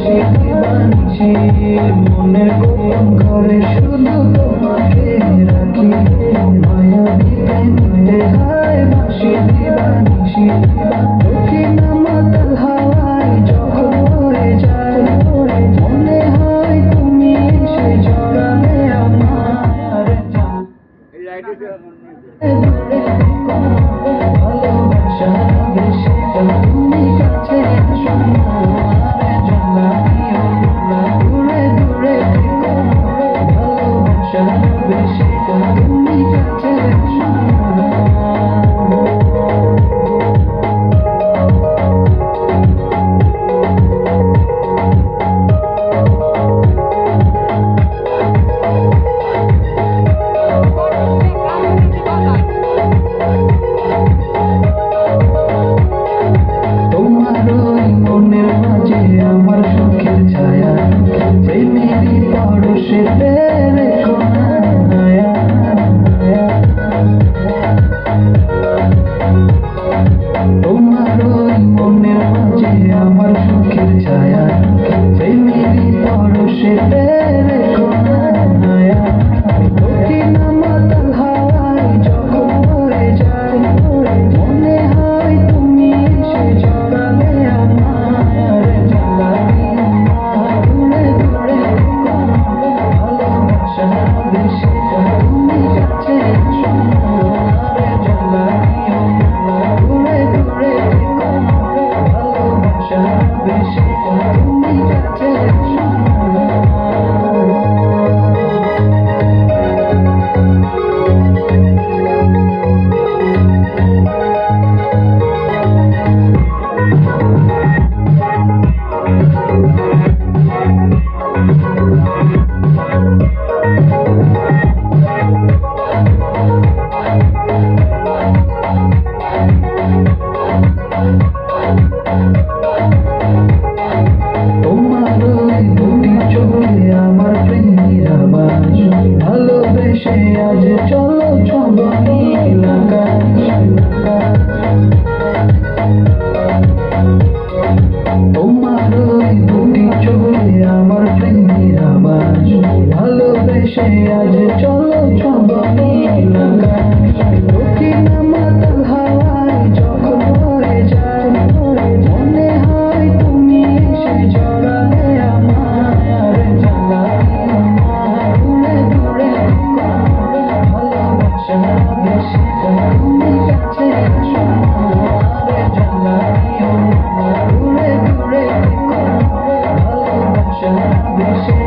দিবানিশি মনের গোপন ঘরে শুধু তোমাকে রাখি মায়া দিতে নিতে হায় বাসি দিবানিশি দক্ষিণ মাতাল হাওয়ায় যখন উড়ে যায় মনে হয় তুমি এসে জড়ালে আমার ভালোবাসা বেশি তুমি কাছে আসো আজ চলো চলো তোমার ওই দুটি চোখে আমার প্রেমের আওয়াজ ভালোবেসে আজ চলো চলো দক্ষিণ মাতাল হাওয়ায় যখন উড়ে যায় মনে হয় তুমি এসে জড়ালে আমার জ্বালায় দূরে দূরে ভালোবাসা বেশি তুমি কাছে আসো জ্বালায় দূরে দূরে ভালোবাসা বেশি